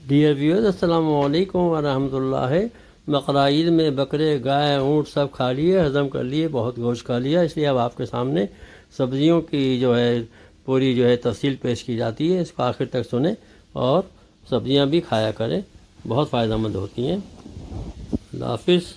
Dear viewers, अस्सलाम वालेकुम व रहमतुल्लाह। बकरा ईद में बकरे, गाय, ऊँट सब खा लिए, हज़म कर लिए, बहुत गोश्त खा लिया। इसलिए अब आपके सामने सब्ज़ियों की जो है पूरी तफसील पेश की जाती है। इसको आखिर तक सुने और सब्ज़ियाँ भी खाया करें, बहुत फ़ायदेमंद होती हैं। अल्लाह हाफ़िज़।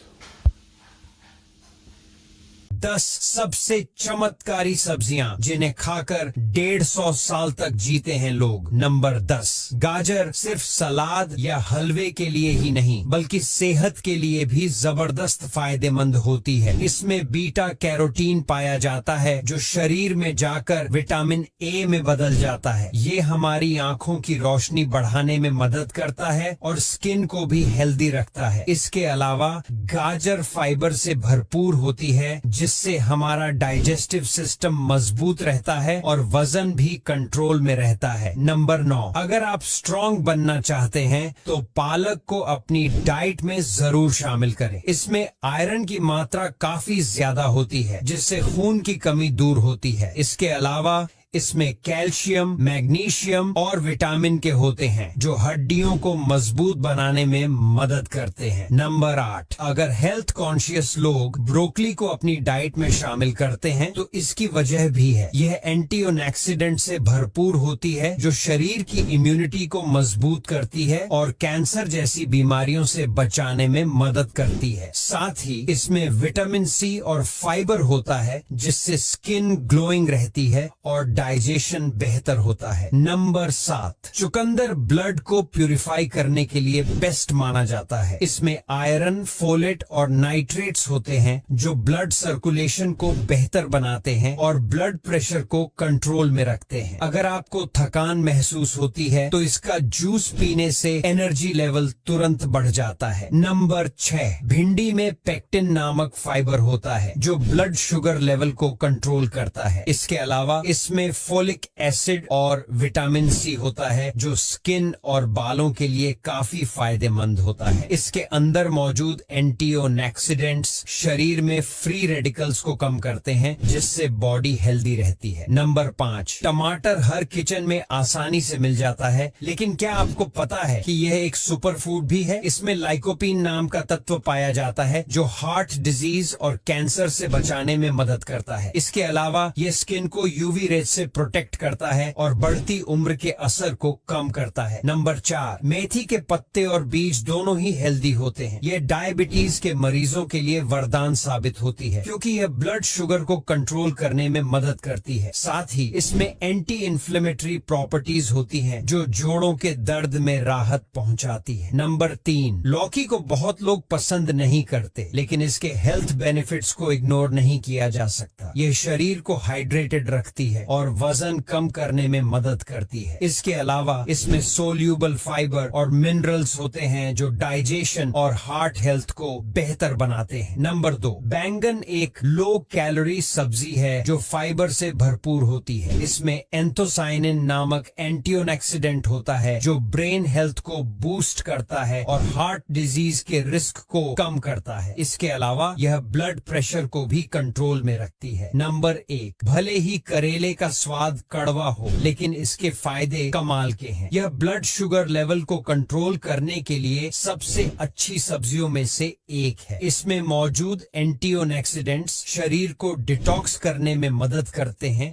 10 सबसे चमत्कारी सब्जियां जिन्हें खाकर 150 साल तक जीते हैं लोग। नंबर 10, गाजर सिर्फ सलाद या हलवे के लिए ही नहीं बल्कि सेहत के लिए भी जबरदस्त फायदेमंद होती है। इसमें बीटा कैरोटीन पाया जाता है जो शरीर में जाकर विटामिन ए में बदल जाता है। ये हमारी आंखों की रोशनी बढ़ाने में मदद करता है और स्किन को भी हेल्दी रखता है। इसके अलावा गाजर फाइबर से भरपूर होती है जिससे हमारा डाइजेस्टिव सिस्टम मजबूत रहता है और वजन भी कंट्रोल में रहता है। नंबर 9, अगर आप स्ट्रॉन्ग बनना चाहते हैं तो पालक को अपनी डाइट में जरूर शामिल करें। इसमें आयरन की मात्रा काफी ज्यादा होती है जिससे खून की कमी दूर होती है। इसके अलावा इसमें कैल्शियम, मैग्नीशियम और विटामिन के होते हैं जो हड्डियों को मजबूत बनाने में मदद करते हैं। नंबर 8, अगर हेल्थ कॉन्शियस लोग ब्रोकली को अपनी डाइट में शामिल करते हैं तो इसकी वजह भी है। यह एंटीऑक्सीडेंट से भरपूर होती है जो शरीर की इम्यूनिटी को मजबूत करती है और कैंसर जैसी बीमारियों से बचाने में मदद करती है। साथ ही इसमें विटामिन सी और फाइबर होता है जिससे स्किन ग्लोइंग रहती है और डाइजेशन बेहतर होता है। नंबर 7, चुकंदर ब्लड को प्यूरिफाई करने के लिए बेस्ट माना जाता है। इसमें आयरन, फोलेट और नाइट्रेट्स होते हैं जो ब्लड सर्कुलेशन को बेहतर बनाते हैं और ब्लड प्रेशर को कंट्रोल में रखते हैं। अगर आपको थकान महसूस होती है तो इसका जूस पीने से एनर्जी लेवल तुरंत बढ़ जाता है। नंबर 6, भिंडी में पेक्टिन नामक फाइबर होता है जो ब्लड शुगर लेवल को कंट्रोल करता है। इसके अलावा इसमें फोलिक एसिड और विटामिन सी होता है जो स्किन और बालों के लिए काफी फायदेमंद होता है। इसके अंदर मौजूद एंटीऑक्सीडेंट्स शरीर में फ्री रेडिकल्स को कम करते हैं जिससे बॉडी हेल्दी रहती है। नंबर 5, टमाटर हर किचन में आसानी से मिल जाता है, लेकिन क्या आपको पता है कि यह एक सुपर फूड भी है? इसमें लाइकोपीन नाम का तत्व पाया जाता है जो हार्ट डिजीज और कैंसर से बचाने में मदद करता है। इसके अलावा यह स्किन को यूवी रेज से प्रोटेक्ट करता है और बढ़ती उम्र के असर को कम करता है। नंबर 4, मेथी के पत्ते और बीज दोनों ही हेल्दी होते हैं। ये डायबिटीज के मरीजों के लिए वरदान साबित होती है क्योंकि यह ब्लड शुगर को कंट्रोल करने में मदद करती है। साथ ही इसमें एंटी इन्फ्लेमेटरी प्रॉपर्टीज होती हैं जो जोड़ों के दर्द में राहत पहुंचाती है। नंबर 3, लौकी को बहुत लोग पसंद नहीं करते लेकिन इसके हेल्थ बेनिफिट्स को इग्नोर नहीं किया जा सकता। यह शरीर को हाइड्रेटेड रखती है और वजन कम करने में मदद करती है। इसके अलावा इसमें सोल्यूबल फाइबर और मिनरल्स होते हैं जो डाइजेशन और हार्ट हेल्थ को बेहतर बनाते हैं। नंबर 2, बैंगन एक लो कैलोरी सब्जी है जो फाइबर से भरपूर होती है। इसमें एंथोसाइनिन नामक एंटीऑक्सीडेंट होता है जो ब्रेन हेल्थ को बूस्ट करता है और हार्ट डिजीज के रिस्क को कम करता है। इसके अलावा यह ब्लड प्रेशर को भी कंट्रोल में रखती है। नंबर 1, भले ही करेले का स्वाद कड़वा हो लेकिन इसके फायदे कमाल के हैं। यह ब्लड शुगर लेवल को कंट्रोल करने के लिए सबसे अच्छी सब्जियों में से एक है। इसमें मौजूद एंटीऑक्सीडेंट्स शरीर को डिटॉक्स करने में मदद करते हैं